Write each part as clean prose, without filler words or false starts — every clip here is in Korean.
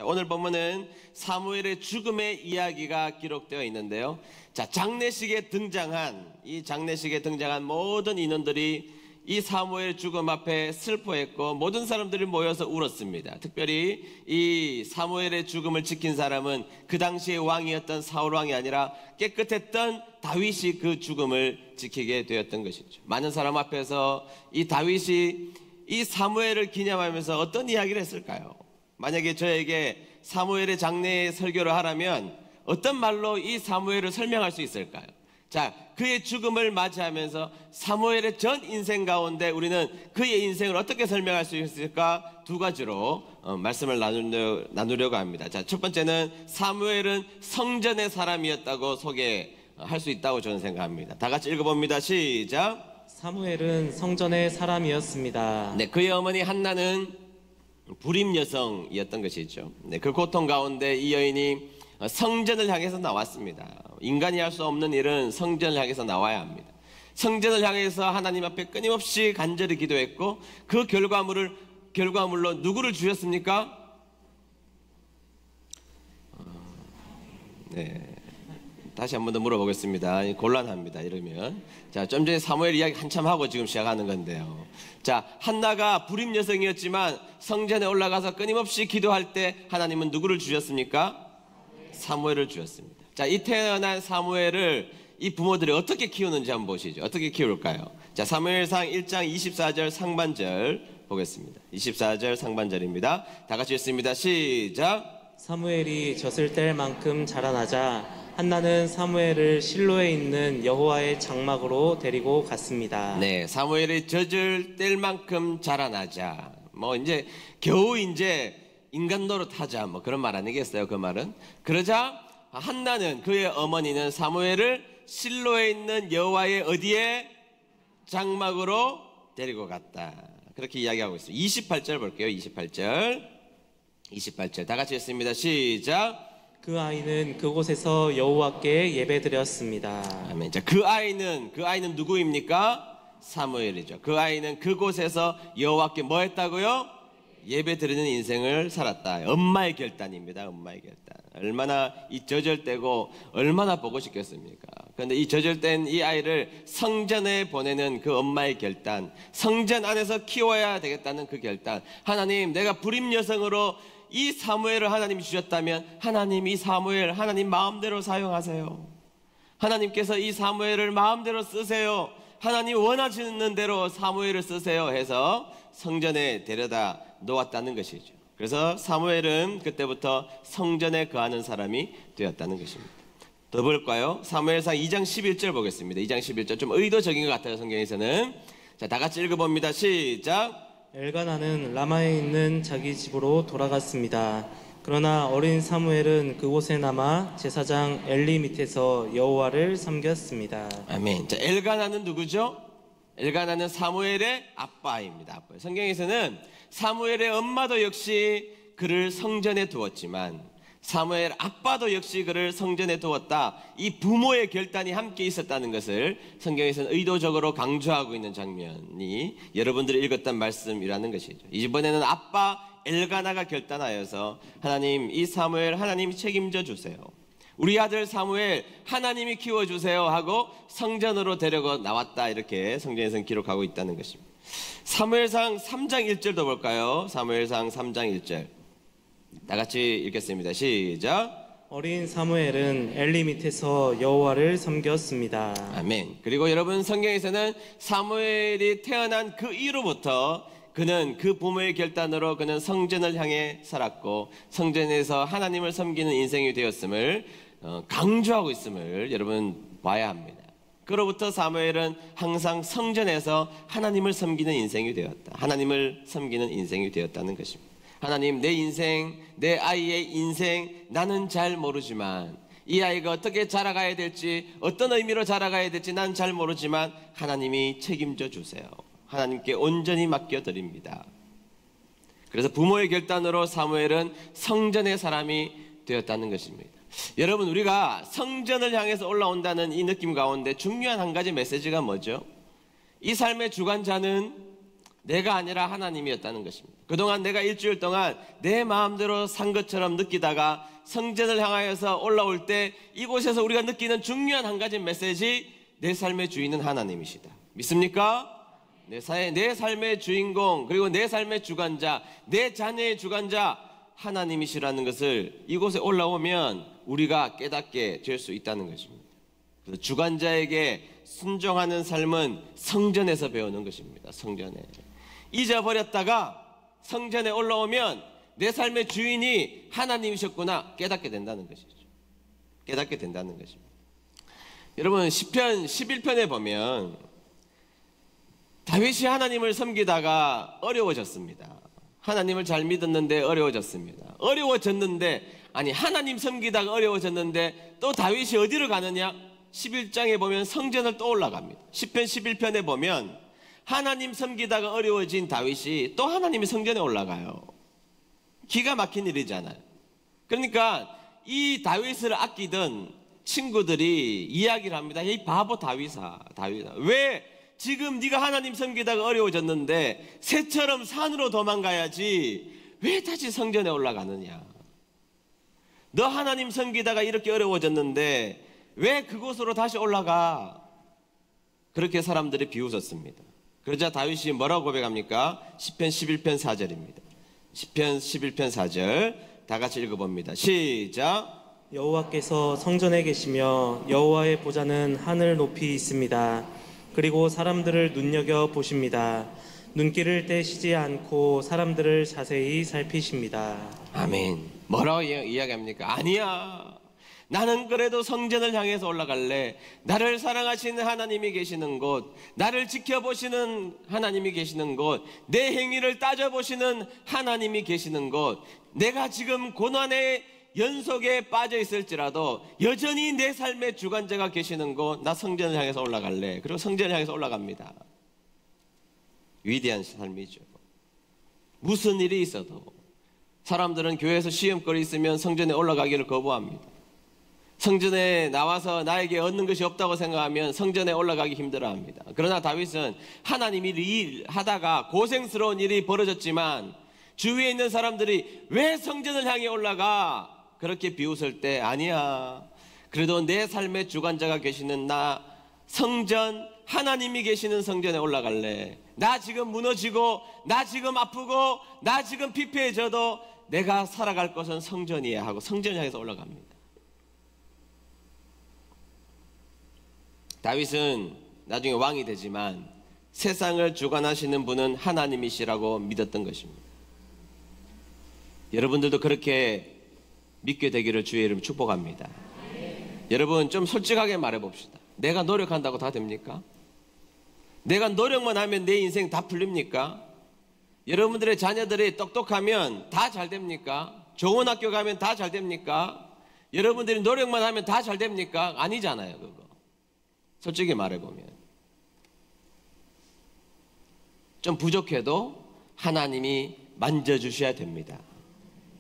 자, 오늘 본문은 사무엘의 죽음의 이야기가 기록되어 있는데요. 자, 장례식에 등장한 모든 인원들이 이 사무엘 죽음 앞에 슬퍼했고 모든 사람들이 모여서 울었습니다. 특별히 이 사무엘의 죽음을 지킨 사람은 그 당시의 왕이었던 사울 왕이 아니라 깨끗했던 다윗이 그 죽음을 지키게 되었던 것이죠. 많은 사람 앞에서 이 다윗이 이 사무엘을 기념하면서 어떤 이야기를 했을까요? 만약에 저에게 사무엘의 장례 설교를 하라면 어떤 말로 이 사무엘을 설명할 수 있을까요? 자, 그의 죽음을 맞이하면서 사무엘의 전 인생 가운데 우리는 그의 인생을 어떻게 설명할 수 있을까? 두 가지로 말씀을 나누려고 합니다. 자, 첫 번째는 사무엘은 성전의 사람이었다고 소개할 수 있다고 저는 생각합니다. 다 같이 읽어봅니다. 시작. 사무엘은 성전의 사람이었습니다. 네, 그의 어머니 한나는 불임 여성이었던 것이죠. 네, 그 고통 가운데 이 여인이 성전을 향해서 나왔습니다. 인간이 할 수 없는 일은 성전을 향해서 나와야 합니다. 성전을 향해서 하나님 앞에 끊임없이 간절히 기도했고 그 결과물로 누구를 주셨습니까? 네, 다시 한 번 더 물어보겠습니다. 곤란합니다. 이러면 자, 좀 전에 사무엘 이야기 한참 하고 지금 시작하는 건데요. 자, 한나가 불임 여성이었지만 성전에 올라가서 끊임없이 기도할 때 하나님은 누구를 주셨습니까? 사무엘을 주었습니다. 자, 이 태어난 사무엘을 이 부모들이 어떻게 키우는지 한번 보시죠. 어떻게 키울까요? 자, 사무엘상 1장 24절 상반절 보겠습니다. 24절 상반절입니다. 다 같이 읽습니다. 시작. 사무엘이 젖을 뗄 만큼 자라나자 한나는 사무엘을 실로에 있는 여호와의 장막으로 데리고 갔습니다. 네, 사무엘이 젖을 뗄 만큼 자라나자. 이제 겨우 인간 노릇하자 그런 말 아니겠어요? 그 말은. 그러자 한나는 그의 어머니는 사무엘을 실로에 있는 여호와의 어디에? 장막으로 데리고 갔다. 그렇게 이야기하고 있어요. 28절 볼게요. 28절 다 같이 읽습니다. 시작. 그 아이는 그곳에서 여호와께 예배드렸습니다. 아멘. 자, 그 아이는 누구입니까? 사무엘이죠. 그 아이는 그곳에서 여호와께 뭐 했다고요? 예배 드리는 인생을 살았다. 엄마의 결단입니다. 엄마의 결단. 얼마나 이 저절대고 얼마나 보고 싶겠습니까? 그런데 이 저절된 이 아이를 성전에 보내는 그 엄마의 결단, 성전 안에서 키워야 되겠다는 그 결단. 하나님, 내가 불임 여성으로 이 사무엘을 하나님이 주셨다면 하나님 이 사무엘 하나님 마음대로 사용하세요. 하나님께서 이 사무엘을 마음대로 쓰세요. 하나님 원하시는 대로 사무엘을 쓰세요 해서 성전에 데려다 놓았다는 것이죠. 그래서 사무엘은 그때부터 성전에 거하는 사람이 되었다는 것입니다. 더 볼까요? 사무엘상 2장 11절 보겠습니다. 2장 11절 좀 의도적인 것 같아요. 성경에서는. 자, 다 같이 읽어봅니다. 시작. 엘가나는 라마에 있는 자기 집으로 돌아갔습니다. 그러나 어린 사무엘은 그곳에 남아 제사장 엘리 밑에서 여호와를 섬겼습니다. 아멘. 자, 엘가나는 누구죠? 엘가나는 사무엘의 아빠입니다. 아빠. 성경에서는 사무엘의 엄마도 역시 그를 성전에 두었지만 사무엘 아빠도 역시 그를 성전에 두었다. 이 부모의 결단이 함께 있었다는 것을 성경에서는 의도적으로 강조하고 있는 장면이 여러분들이 읽었던 말씀이라는 것이죠. 이번에는 아빠 엘가나가 결단하여서 하나님 이 사무엘 하나님이 책임져 주세요. 우리 아들 사무엘 하나님이 키워주세요 하고 성전으로 데려가 나왔다. 이렇게 성경에서는 기록하고 있다는 것입니다. 사무엘상 3장 1절도 볼까요? 사무엘상 3장 1절 다 같이 읽겠습니다. 시작. 어린 사무엘은 엘리 밑에서 여호와를 섬겼습니다. 아멘. 그리고 여러분 성경에서는 사무엘이 태어난 그 이후부터 그는 그 부모의 결단으로 그는 성전을 향해 살았고 성전에서 하나님을 섬기는 인생이 되었음을 강조하고 있음을 여러분 봐야 합니다. 그로부터 사무엘은 항상 성전에서 하나님을 섬기는 인생이 되었다. 하나님을 섬기는 인생이 되었다는 것입니다. 하나님, 내 인생, 내 아이의 인생 나는 잘 모르지만 이 아이가 어떻게 자라가야 될지 어떤 의미로 자라가야 될지 난 잘 모르지만 하나님이 책임져 주세요. 하나님께 온전히 맡겨드립니다. 그래서 부모의 결단으로 사무엘은 성전의 사람이 되었다는 것입니다. 여러분, 우리가 성전을 향해서 올라온다는 이 느낌 가운데 중요한 한 가지 메시지가 뭐죠? 이 삶의 주관자는 내가 아니라 하나님이었다는 것입니다. 그동안 내가 일주일 동안 내 마음대로 산 것처럼 느끼다가 성전을 향하여서 올라올 때 이곳에서 우리가 느끼는 중요한 한 가지 메시지, 내 삶의 주인은 하나님이시다. 믿습니까? 내 삶의 주인공, 그리고 내 삶의 주관자, 내 자녀의 주관자 하나님이시라는 것을 이곳에 올라오면 우리가 깨닫게 될 수 있다는 것입니다. 그래서 주관자에게 순종하는 삶은 성전에서 배우는 것입니다. 성전에. 잊어버렸다가 성전에 올라오면 내 삶의 주인이 하나님이셨구나 깨닫게 된다는 것이죠. 깨닫게 된다는 것입니다. 여러분, 시편 11편에 보면 다윗이 하나님을 섬기다가 어려워졌습니다. 하나님을 잘 믿었는데 어려워졌습니다. 아니 하나님 섬기다가 어려워졌는데 또 다윗이 어디로 가느냐? 11장에 보면 성전을 또 올라갑니다. 시편 11편에 보면 하나님 섬기다가 어려워진 다윗이 또 하나님의 성전에 올라가요. 기가 막힌 일이잖아요. 그러니까 이 다윗을 아끼던 친구들이 이야기를 합니다. 이 바보 다윗아. 왜 지금 네가 하나님 섬기다가 어려워졌는데 새처럼 산으로 도망가야지 왜 다시 성전에 올라가느냐? 너 하나님 섬기다가 이렇게 어려워졌는데 왜 그곳으로 다시 올라가? 그렇게 사람들이 비웃었습니다. 그러자 다윗이 뭐라고 고백합니까? 시편 11편 4절입니다. 시편 11편 4절 다 같이 읽어봅니다. 시작. 여호와께서 성전에 계시며 여호와의 보좌는 하늘 높이 있습니다. 그리고 사람들을 눈여겨 보십니다. 눈길을 떼시지 않고 사람들을 자세히 살피십니다. 아멘. 뭐라고 이야기합니까? 아니야. 나는 그래도 성전을 향해서 올라갈래. 나를 사랑하시는 하나님이 계시는 곳, 나를 지켜보시는 하나님이 계시는 곳, 내 행위를 따져보시는 하나님이 계시는 곳, 내가 지금 고난의 연속에 빠져 있을지라도 여전히 내 삶의 주관자가 계시는 곳, 나 성전을 향해서 올라갈래. 그리고 성전을 향해서 올라갑니다. 위대한 삶이죠. 무슨 일이 있어도 사람들은 교회에서 시험거리 있으면 성전에 올라가기를 거부합니다. 성전에 나와서 나에게 얻는 것이 없다고 생각하면 성전에 올라가기 힘들어합니다. 그러나 다윗은 하나님이 일하다가 고생스러운 일이 벌어졌지만 주위에 있는 사람들이 왜 성전을 향해 올라가? 그렇게 비웃을 때 아니야. 그래도 내 삶의 주관자가 계시는 나 성전, 하나님이 계시는 성전에 올라갈래. 나 지금 무너지고 나 지금 아프고 나 지금 피폐해져도 내가 살아갈 것은 성전이야 하고 성전을 향해서 올라갑니다. 다윗은 나중에 왕이 되지만 세상을 주관하시는 분은 하나님이시라고 믿었던 것입니다. 여러분들도 그렇게 믿게 되기를 주의 이름 축복합니다. 여러분 좀 솔직하게 말해봅시다. 내가 노력한다고 다 됩니까? 내가 노력만 하면 내 인생 다 풀립니까? 여러분들의 자녀들이 똑똑하면 다 잘 됩니까? 좋은 학교 가면 다 잘 됩니까? 여러분들이 노력만 하면 다 잘 됩니까? 아니잖아요. 그거 솔직히 말해보면 좀 부족해도 하나님이 만져주셔야 됩니다.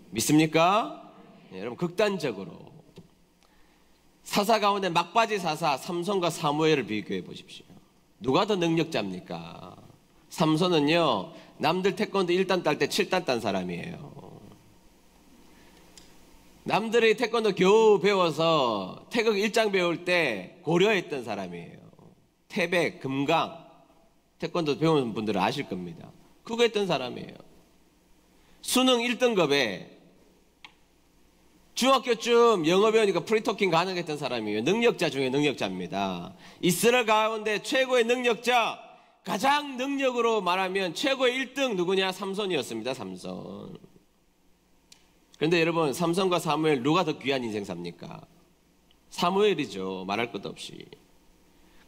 믿습니까? 네, 여러분 극단적으로 사사 가운데 막바지 사사 삼손과 사무엘을 비교해 보십시오. 누가 더 능력자입니까? 삼손은요 남들 태권도 1단 딸 때 7단 딴 사람이에요. 남들이 태권도 겨우 배워서 태극 1장 배울 때 고려했던 사람이에요. 태백, 금강 태권도 배우는 분들은 아실 겁니다. 그거 했던 사람이에요. 수능 1등급에 중학교쯤 영어 배우니까 프리토킹 가능했던 사람이에요. 능력자 중에 능력자입니다. 이스라엘 가운데 최고의 능력자, 가장 능력으로 말하면 최고의 1등 누구냐? 삼손이었습니다. 삼손. 그런데 여러분 삼손과 사무엘 누가 더 귀한 인생 삽니까? 사무엘이죠. 말할 것도 없이.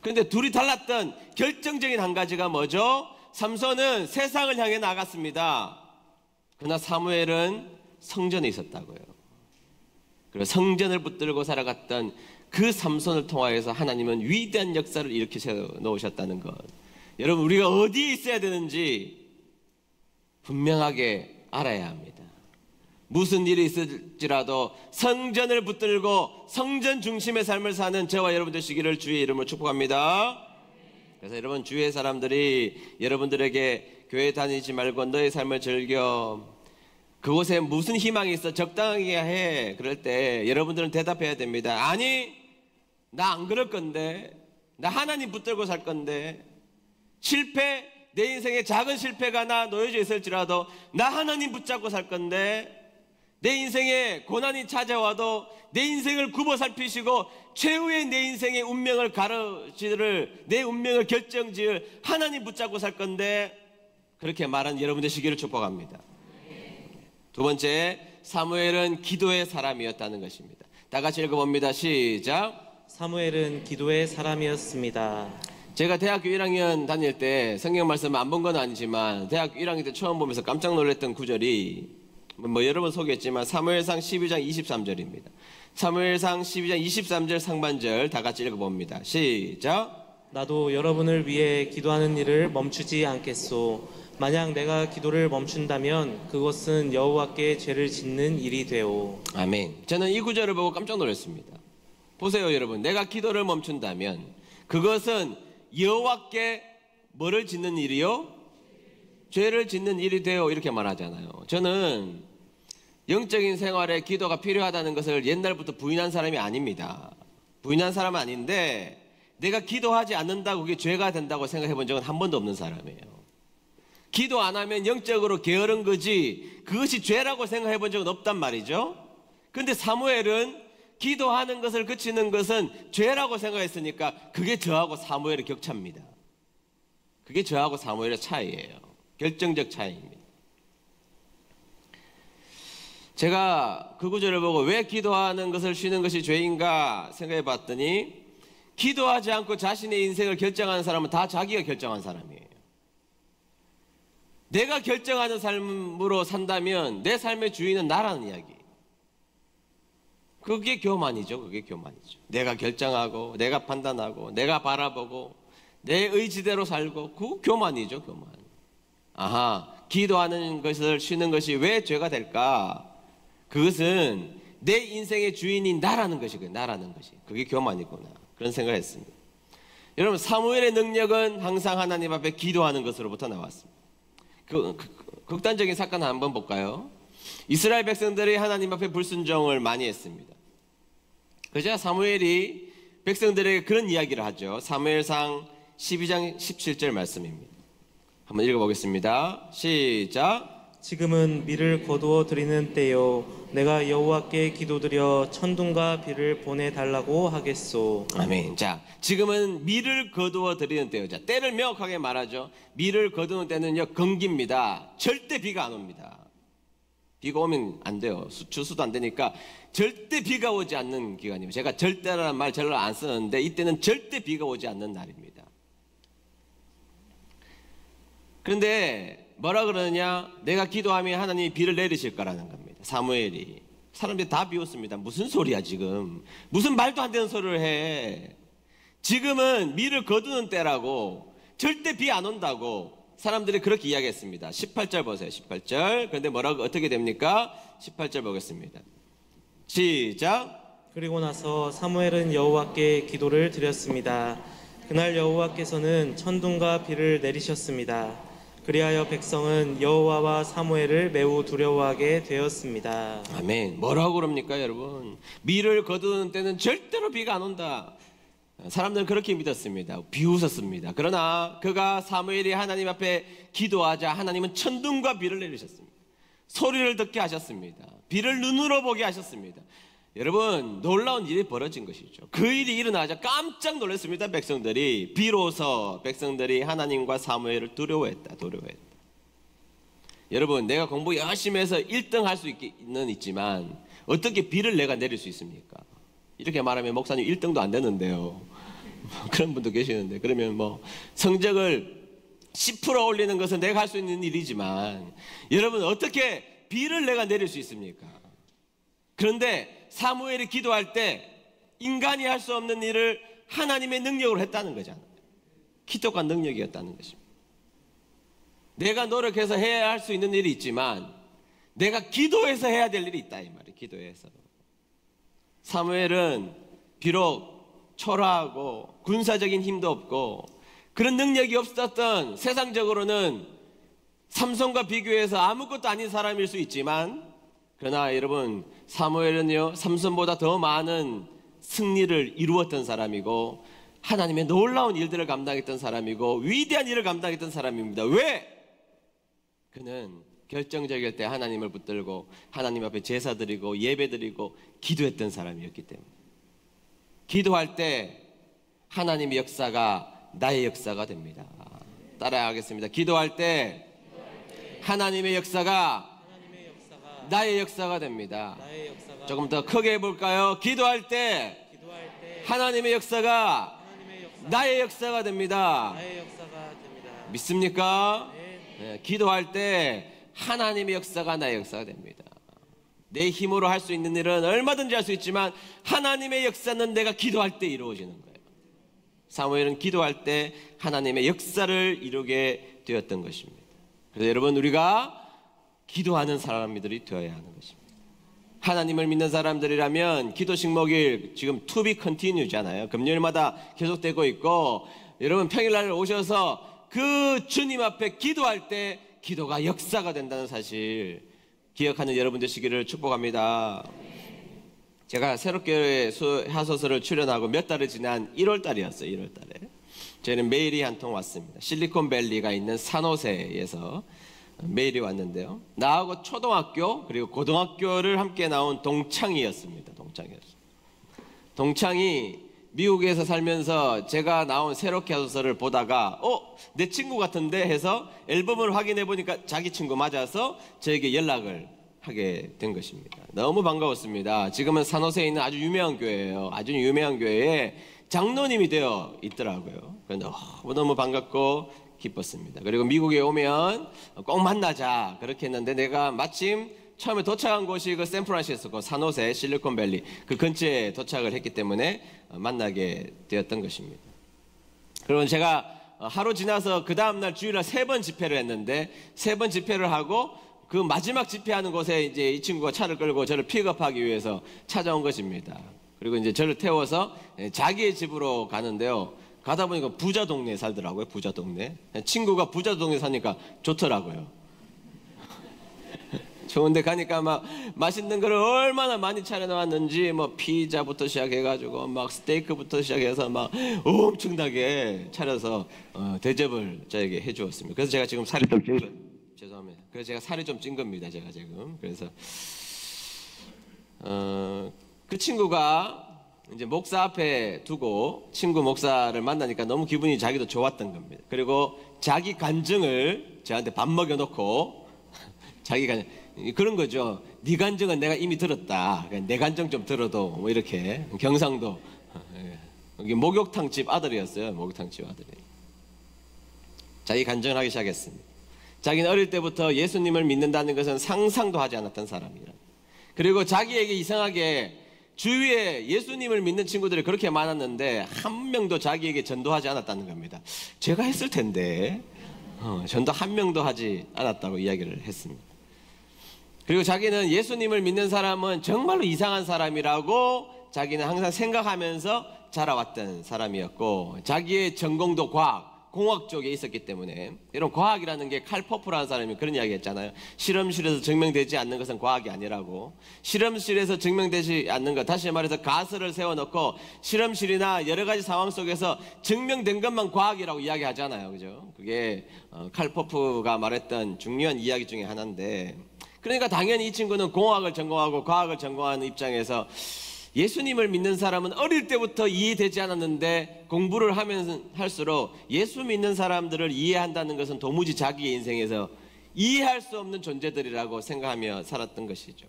그런데 둘이 달랐던 결정적인 한 가지가 뭐죠? 삼손은 세상을 향해 나갔습니다. 그러나 사무엘은 성전에 있었다고요. 그리고 성전을 붙들고 살아갔던 그 삼손을 통하여서 하나님은 위대한 역사를 일으켜 놓으셨다는 것. 여러분 우리가 어디에 있어야 되는지 분명하게 알아야 합니다. 무슨 일이 있을지라도 성전을 붙들고 성전 중심의 삶을 사는 저와 여러분 되시기를 주의 이름으로 축복합니다. 그래서 여러분 주위의 사람들이 여러분들에게 교회 다니지 말고 너의 삶을 즐겨. 그곳에 무슨 희망이 있어? 적당하게 해. 그럴 때 여러분들은 대답해야 됩니다. 아니, 나 안 그럴 건데. 나 하나님 붙들고 살 건데. 실패, 내 인생에 작은 실패가 나 놓여져 있을지라도 나 하나님 붙잡고 살 건데. 내 인생에 고난이 찾아와도 내 인생을 굽어 살피시고 최후의 내 인생의 운명을 가르치를, 내 운명을 결정지을 하나님 붙잡고 살 건데. 그렇게 말하는 여러분 되시기를 축복합니다. 두 번째, 사무엘은 기도의 사람이었다는 것입니다. 다 같이 읽어봅니다. 시작. 사무엘은 기도의 사람이었습니다. 제가 대학교 1학년 다닐 때 성경 말씀 안 본 건 아니지만 대학교 1학년 때 처음 보면서 깜짝 놀랐던 구절이 여러 번 소개했지만 사무엘상 12장 23절입니다. 사무엘상 12장 23절 상반절 다 같이 읽어봅니다. 시작. 나도 여러분을 위해 기도하는 일을 멈추지 않겠소. 만약 내가 기도를 멈춘다면 그것은 여호와께 죄를 짓는 일이 되오. 아멘. 저는 이 구절을 보고 깜짝 놀랐습니다. 보세요, 여러분. 내가 기도를 멈춘다면 그것은 여호와께 뭐를 짓는 일이요? 죄를 짓는 일이 되어. 이렇게 말하잖아요. 저는 영적인 생활에 기도가 필요하다는 것을 옛날부터 부인한 사람이 아닙니다. 부인한 사람은 아닌데 내가 기도하지 않는다고 그게 죄가 된다고 생각해 본 적은 한 번도 없는 사람이에요. 기도 안 하면 영적으로 게으른 거지 그것이 죄라고 생각해 본 적은 없단 말이죠. 그런데 사무엘은 기도하는 것을 그치는 것은 죄라고 생각했으니까 그게 저하고 사무엘의 격차입니다. 그게 저하고 사무엘의 차이예요. 결정적 차이입니다. 제가 그 구절을 보고 왜 기도하는 것을 쉬는 것이 죄인가 생각해 봤더니 기도하지 않고 자신의 인생을 결정하는 사람은 다 자기가 결정한 사람이에요. 내가 결정하는 삶으로 산다면 내 삶의 주인은 나라는 이야기. 그게 교만이죠. 그게 교만이죠. 내가 결정하고 내가 판단하고 내가 바라보고 내 의지대로 살고 그 교만이죠. 교만. 아하, 기도하는 것을 쉬는 것이 왜 죄가 될까? 그것은 내 인생의 주인이 나라는 것이거든요. 나라는 것이. 그게 교만이구나. 그런 생각을 했습니다. 여러분, 사무엘의 능력은 항상 하나님 앞에 기도하는 것으로부터 나왔습니다. 극단적인 사건 한번 볼까요? 이스라엘 백성들이 하나님 앞에 불순종을 많이 했습니다. 그저 사무엘이 백성들에게 그런 이야기를 하죠. 사무엘상 12장 17절 말씀입니다. 한번 읽어보겠습니다. 시작. 지금은 밀을 거두어 드리는 때요. 내가 여호와께 기도드려 천둥과 비를 보내달라고 하겠소. 아멘. 자, 지금은 밀을 거두어 드리는 때요. 자, 때를 명확하게 말하죠. 밀을 거두는 때는요, 건기입니다. 절대 비가 안 옵니다. 비가 오면 안 돼요. 추수도 안 되니까 절대 비가 오지 않는 기간이에요. 제가 절대라는 말 별로 안 쓰는데 이때는 절대 비가 오지 않는 날입니다. 그런데 뭐라 그러느냐? 내가 기도하면 하나님이 비를 내리실 거라는 겁니다. 사무엘이. 사람들이 다 비웃습니다. 무슨 소리야 지금. 무슨 말도 안 되는 소리를 해. 지금은 밀을 거두는 때라고. 절대 비 안 온다고. 사람들이 그렇게 이야기했습니다. 18절 보세요. 18절. 그런데 뭐라고 어떻게 됩니까? 18절 보겠습니다. 시작. 그리고 나서 사무엘은 여호와께 기도를 드렸습니다. 그날 여호와께서는 천둥과 비를 내리셨습니다. 그리하여 백성은 여호와와 사무엘을 매우 두려워하게 되었습니다. 아멘. 뭐라고 그럽니까 여러분? 밀을 거두는 때는 절대로 비가 안 온다. 사람들은 그렇게 믿었습니다. 비웃었습니다. 그러나 그가 사무엘이 하나님 앞에 기도하자 하나님은 천둥과 비를 내리셨습니다. 소리를 듣게 하셨습니다. 비를 눈으로 보게 하셨습니다. 여러분, 놀라운 일이 벌어진 것이죠. 그 일이 일어나자 깜짝 놀랐습니다. 백성들이. 비로소 백성들이 하나님과 사무엘을 두려워했다. 여러분, 내가 공부 열심히 해서 1등 할 수 있는 있지만 어떻게 비를 내가 내릴 수 있습니까? 이렇게 말하면 목사님 1등도 안 되는데요. 그런 분도 계시는데, 그러면 뭐 성적을 10% 올리는 것은 내가 할 수 있는 일이지만 여러분, 어떻게 비를 내가 내릴 수 있습니까? 그런데 사무엘이 기도할 때 인간이 할 수 없는 일을 하나님의 능력으로 했다는 거잖아요. 기도가 능력이었다는 것입니다. 내가 노력해서 해야 할 수 있는 일이 있지만 내가 기도해서 해야 될 일이 있다 이 말이에요. 기도해서. 사무엘은 비록 초라하고 군사적인 힘도 없고 그런 능력이 없었던, 세상적으로는 삼손과 비교해서 아무것도 아닌 사람일 수 있지만, 그러나 여러분, 사무엘은요 삼손보다 더 많은 승리를 이루었던 사람이고 하나님의 놀라운 일들을 감당했던 사람이고 위대한 일을 감당했던 사람입니다. 왜? 그는 결정적일 때 하나님을 붙들고 하나님 앞에 제사 드리고 예배 드리고 기도했던 사람이었기 때문에, 기도할 때 하나님의 역사가 나의 역사가 됩니다. 따라하겠습니다. 기도할 때 하나님의 역사가 나의 역사가 됩니다. 조금 더 크게 해볼까요? 기도할 때 하나님의 역사가 나의 역사가 됩니다. 믿습니까? 네, 기도할 때 하나님의 역사가 나의 역사가 됩니다. 내 힘으로 할 수 있는 일은 얼마든지 할 수 있지만 하나님의 역사는 내가 기도할 때 이루어지는 거예요. 사무엘은 기도할 때 하나님의 역사를 이루게 되었던 것입니다. 그래서 여러분, 우리가 기도하는 사람들이 되어야 하는 것입니다. 하나님을 믿는 사람들이라면 기도 식목일 지금 to be continue잖아요. 금요일마다 계속되고 있고, 여러분 평일날 오셔서 그 주님 앞에 기도할 때 기도가 역사가 된다는 사실 기억하는 여러분 되시기를 축복합니다. 제가 새롭게 하소서를 출연하고 몇 달이 지난 1월 달이었어요. 1월 달에 저희는 메일이 한 통 왔습니다. 실리콘밸리가 있는 산호세에서 메일이 왔는데요, 나하고 초등학교 그리고 고등학교를 함께 나온 동창이었습니다. 동창이 미국에서 살면서 제가 나온 새롭게 하소서를 보다가 내 친구 같은데 해서 앨범을 확인해 보니까 자기 친구 맞아서 저에게 연락을 하게 된 것입니다. 너무 반가웠습니다. 지금은 산호세에 있는 아주 유명한 교회예요. 아주 유명한 교회에 장로님이 되어 있더라고요. 너무 반갑고 기뻤습니다. 그리고 미국에 오면 꼭 만나자 그렇게 했는데, 내가 마침 처음에 도착한 곳이 그 샌프란시스코 산호세 실리콘밸리 그 근처에 도착을 했기 때문에 만나게 되었던 것입니다. 그리고 제가 하루 지나서 그 다음날 주일날 3번 집회를 했는데, 3번 집회를 하고 그 마지막 집회하는 곳에 이제 이 친구가 차를 끌고 저를 픽업하기 위해서 찾아온 것입니다. 그리고 이제 저를 태워서 자기의 집으로 가는데요, 가다 보니까 부자 동네에 살더라고요. 부자 동네. 친구가 부자 동네 사니까 좋더라고요. 좋은데 가니까 막 맛있는 거를 얼마나 많이 차려놨는지, 뭐 피자부터 시작해가지고 막 스테이크부터 시작해서 막 엄청나게 차려서 대접을 저에게 해주었습니다. 그래서 제가 지금 살이 좀 죄송합니다. 그래서 제가 살이 좀 찐 겁니다. 제가 지금. 그래서 그 친구가 이제 목사 앞에 두고 친구 목사를 만나니까 너무 기분이 자기도 좋았던 겁니다. 그리고 자기 간증을 저한테 밥 먹여놓고 자기 간증 그런 거죠. 네 간증은 내가 이미 들었다. 내 간증 좀 들어도 뭐 이렇게. 경상도 여기 목욕탕집 아들이었어요. 목욕탕집 아들이. 자기 간증을 하기 시작했습니다. 자기는 어릴 때부터 예수님을 믿는다는 것은 상상도 하지 않았던 사람이라. 그리고 자기에게 이상하게 주위에 예수님을 믿는 친구들이 그렇게 많았는데 한 명도 자기에게 전도하지 않았다는 겁니다. 제가 했을 텐데 전도 한 명도 하지 않았다고 이야기를 했습니다. 그리고 자기는 예수님을 믿는 사람은 정말로 이상한 사람이라고 자기는 항상 생각하면서 자라왔던 사람이었고, 자기의 전공도 공학 쪽에 있었기 때문에, 이런 과학이라는 게 칼 포프라는 사람이 그런 이야기 했잖아요. 실험실에서 증명되지 않는 것은 과학이 아니라고. 실험실에서 증명되지 않는 것, 다시 말해서 가설을 세워놓고 실험실이나 여러 가지 상황 속에서 증명된 것만 과학이라고 이야기하잖아요. 그죠? 그게 칼 포프가 말했던 중요한 이야기 중에 하나인데, 그러니까 당연히 이 친구는 공학을 전공하고 과학을 전공하는 입장에서 예수님을 믿는 사람은 어릴 때부터 이해되지 않았는데, 공부를 하면 할수록 예수 믿는 사람들을 이해한다는 것은 도무지 자기의 인생에서 이해할 수 없는 존재들이라고 생각하며 살았던 것이죠.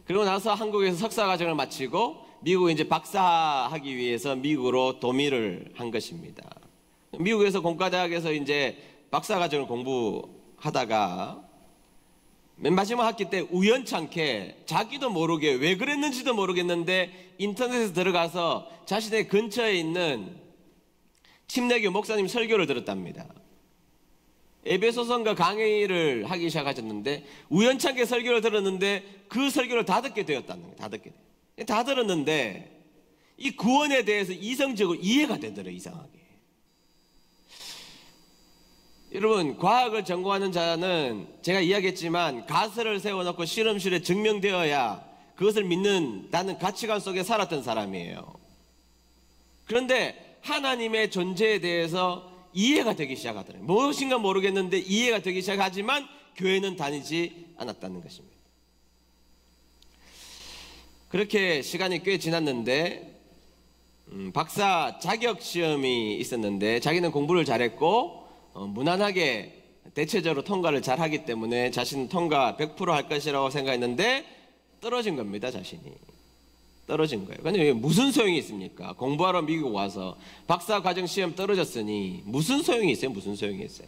그리고 나서 한국에서 석사과정을 마치고 미국에 이제 박사하기 위해서 미국으로 도미를 한 것입니다. 미국에서 공과대학에서 이제 박사과정을 공부하다가 맨 마지막 학기 때 우연찮게 자기도 모르게 왜 그랬는지도 모르겠는데 인터넷에 들어가서 자신의 근처에 있는 침례교 목사님 설교를 들었답니다. 에베소서인가 강의를 하기 시작하셨는데, 우연찮게 설교를 들었는데 그 설교를 다 듣게 되었다는 거예요. 다 들었는데 이 구원에 대해서 이성적으로 이해가 되더래요. 이상하게. 여러분, 과학을 전공하는 자는 제가 이야기했지만 가설을 세워놓고 실험실에 증명되어야 그것을 믿는다는 가치관 속에 살았던 사람이에요. 그런데 하나님의 존재에 대해서 이해가 되기 시작하더래요. 무엇인가 모르겠는데 이해가 되기 시작하지만 교회는 다니지 않았다는 것입니다. 그렇게 시간이 꽤 지났는데 박사 자격 시험이 있었는데 자기는 공부를 잘했고 무난하게 대체적으로 통과를 잘하기 때문에 자신은 통과 100% 할 것이라고 생각했는데 떨어진 겁니다. 자신이 떨어진 거예요. 근데 무슨 소용이 있습니까? 공부하러 미국 와서 박사 과정 시험 떨어졌으니 무슨 소용이 있어요? 무슨 소용이 있어요?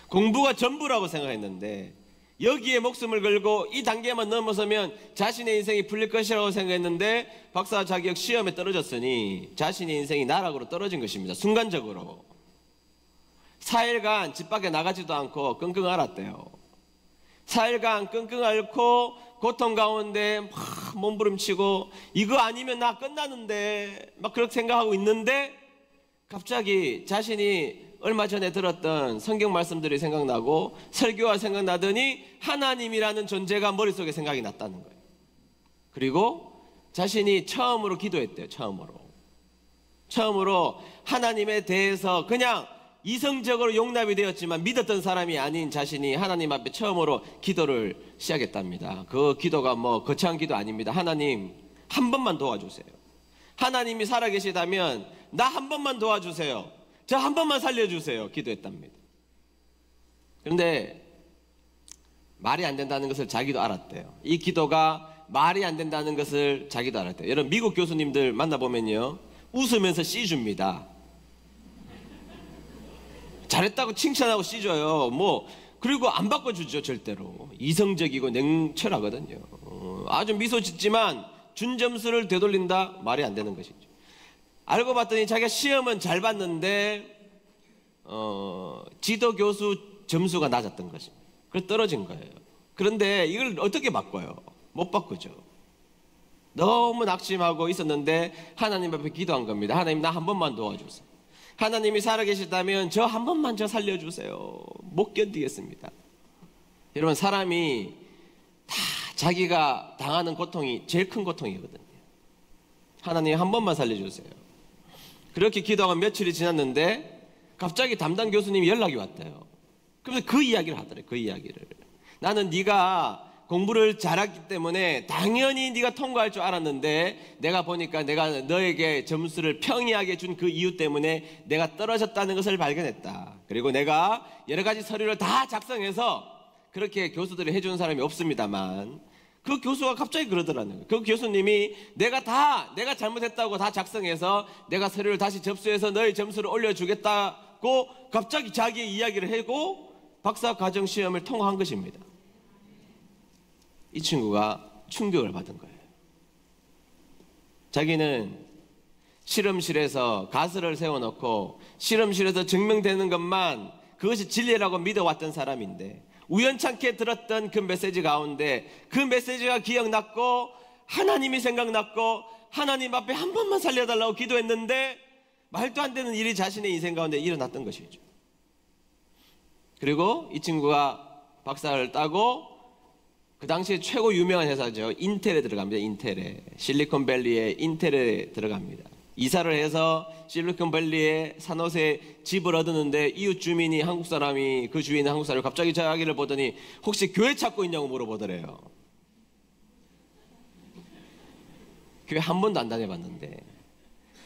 공부가 전부라고 생각했는데 여기에 목숨을 걸고 이 단계만 넘어서면 자신의 인생이 풀릴 것이라고 생각했는데 박사 자격 시험에 떨어졌으니 자신의 인생이 나락으로 떨어진 것입니다. 순간적으로 4일간 집 밖에 나가지도 않고 끙끙 앓았대요. 4일간 끙끙 앓고 고통 가운데 막 몸부림치고 이거 아니면 나 끝나는데 막 그렇게 생각하고 있는데 갑자기 자신이 얼마 전에 들었던 성경 말씀들이 생각나고 설교가 생각나더니 하나님이라는 존재가 머릿속에 생각이 났다는 거예요. 그리고 자신이 처음으로 기도했대요. 처음으로 하나님에 대해서 그냥 이성적으로 용납이 되었지만 믿었던 사람이 아닌 자신이 하나님 앞에 처음으로 기도를 시작했답니다. 그 기도가 뭐 거창한 기도 아닙니다. 하나님 한 번만 도와주세요. 하나님이 살아계시다면 나 한 번만 도와주세요. 저 한 번만 살려주세요. 기도했답니다. 그런데 말이 안 된다는 것을 자기도 알았대요. 이 기도가 말이 안 된다는 것을 자기도 알았대요. 여러분 미국 교수님들 만나보면요 웃으면서 씨 줍니다. 잘했다고 칭찬하고 씨 줘요. 그리고 안 바꿔주죠. 절대로 이성적이고 냉철하거든요. 아주 미소 짓지만 준 점수를 되돌린다? 말이 안 되는 것이죠. 알고 봤더니 자기가 시험은 잘 봤는데 지도 교수 점수가 낮았던 것입니다. 그래서 떨어진 거예요. 그런데 이걸 어떻게 바꿔요? 못 바꾸죠. 너무 낙심하고 있었는데 하나님 앞에 기도한 겁니다. 하나님 나 한 번만 도와주세요. 하나님이 살아계시다면 저 한 번만 저 살려주세요. 못 견디겠습니다. 여러분 사람이 다 자기가 당하는 고통이 제일 큰 고통이거든요. 하나님 한 번만 살려주세요. 그렇게 기도하고 며칠이 지났는데 갑자기 담당 교수님이 연락이 왔대요. 그래서 그 이야기를 하더래요. 그 이야기를. 나는 네가 공부를 잘했기 때문에 당연히 네가 통과할 줄 알았는데 내가 보니까 내가 너에게 점수를 평이하게 준 그 이유 때문에 내가 떨어졌다는 것을 발견했다. 그리고 내가 여러 가지 서류를 다 작성해서 그렇게 교수들이 해주는 사람이 없습니다만 그 교수가 갑자기 그러더라는 거예요. 그 교수님이 내가 잘못했다고 다 작성해서 내가 서류를 다시 접수해서 너의 점수를 올려주겠다고 갑자기 자기의 이야기를 하고 박사 과정 시험을 통과한 것입니다. 이 친구가 충격을 받은 거예요. 자기는 실험실에서 가설을 세워놓고 실험실에서 증명되는 것만 그것이 진리라고 믿어왔던 사람인데 우연찮게 들었던 그 메시지 가운데 그 메시지가 기억났고 하나님이 생각났고 하나님 앞에 한 번만 살려달라고 기도했는데 말도 안 되는 일이 자신의 인생 가운데 일어났던 것이죠. 그리고 이 친구가 박사를 따고 그 당시에 최고 유명한 회사죠. 인텔에 들어갑니다. 인텔에. 실리콘밸리의 인텔에 들어갑니다. 이사를 해서 실리콘밸리의 산호세 집을 얻었는데 이웃 주민이 한국 사람이 그 주위에 있는 한국 사람이 갑자기 자기를 보더니 혹시 교회 찾고 있냐고 물어보더래요. 교회 한 번도 안 다녀봤는데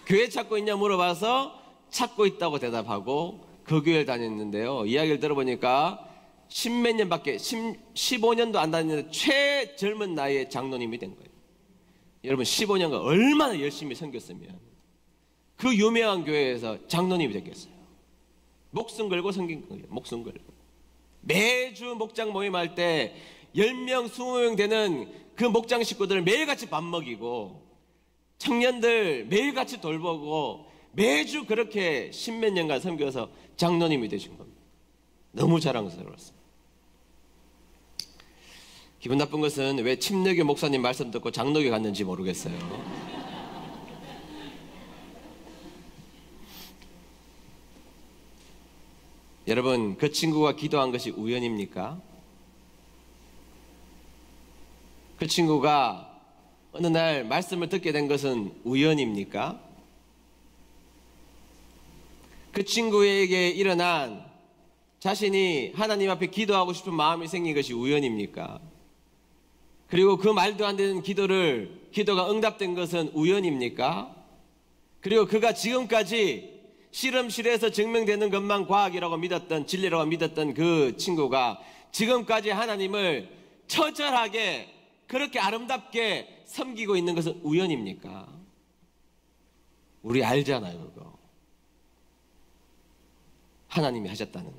교회 찾고 있냐 물어봐서 찾고 있다고 대답하고 그 교회를 다녔는데요. 이야기를 들어보니까 15년도 안 다녔는데 최정은 나이에 장로님이 된 거예요. 여러분 15년간 얼마나 열심히 섬겼으면 그 유명한 교회에서 장로님이 됐겠어요. 목숨 걸고 섬긴 거예요. 목숨 걸고 매주 목장 모임할 때 10명 20명 되는 그 목장 식구들을 매일같이 밥 먹이고 청년들 매일같이 돌보고 매주 그렇게 10몇 년간 섬겨서 장로님이 되신 겁니다. 너무 자랑스러웠어요. 기분 나쁜 것은 왜 침례교 목사님 말씀 듣고 장로교 갔는지 모르겠어요. 여러분, 그 친구가 기도한 것이 우연입니까? 그 친구가 어느 날 말씀을 듣게 된 것은 우연입니까? 그 친구에게 일어난 자신이 하나님 앞에 기도하고 싶은 마음이 생긴 것이 우연입니까? 그리고 그 말도 안 되는 기도가 응답된 것은 우연입니까? 그리고 그가 지금까지 실험실에서 증명되는 것만 과학이라고 믿었던, 진리라고 믿었던 그 친구가 지금까지 하나님을 처절하게 그렇게 아름답게 섬기고 있는 것은 우연입니까? 우리 알잖아요, 그거. 하나님이 하셨다는 거.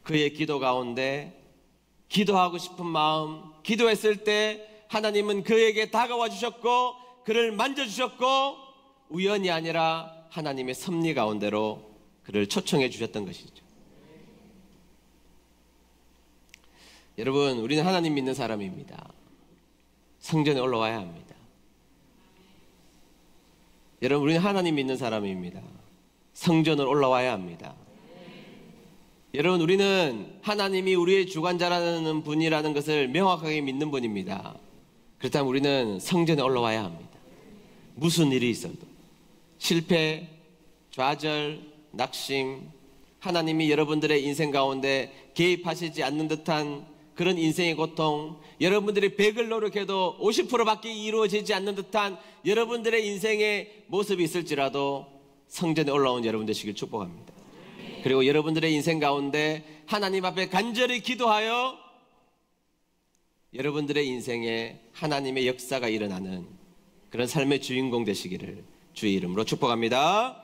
그의 기도 가운데 기도하고 싶은 마음, 기도했을 때 하나님은 그에게 다가와 주셨고 그를 만져주셨고 우연이 아니라 하나님의 섭리 가운데로 그를 초청해 주셨던 것이죠. 여러분, 우리는 하나님 믿는 사람입니다. 성전에 올라와야 합니다. 여러분, 우리는 하나님 믿는 사람입니다. 성전을 올라와야 합니다. 여러분, 우리는 하나님이 우리의 주관자라는 분이라는 것을 명확하게 믿는 분입니다. 그렇다면 우리는 성전에 올라와야 합니다. 무슨 일이 있어도 실패, 좌절, 낙심, 하나님이 여러분들의 인생 가운데 개입하시지 않는 듯한 그런 인생의 고통, 여러분들이 100을 노력해도 50%밖에 이루어지지 않는 듯한 여러분들의 인생의 모습이 있을지라도 성전에 올라온 여러분 되시길 축복합니다. 그리고 여러분들의 인생 가운데 하나님 앞에 간절히 기도하여 여러분들의 인생에 하나님의 역사가 일어나는 그런 삶의 주인공 되시기를 주의 이름으로 축복합니다.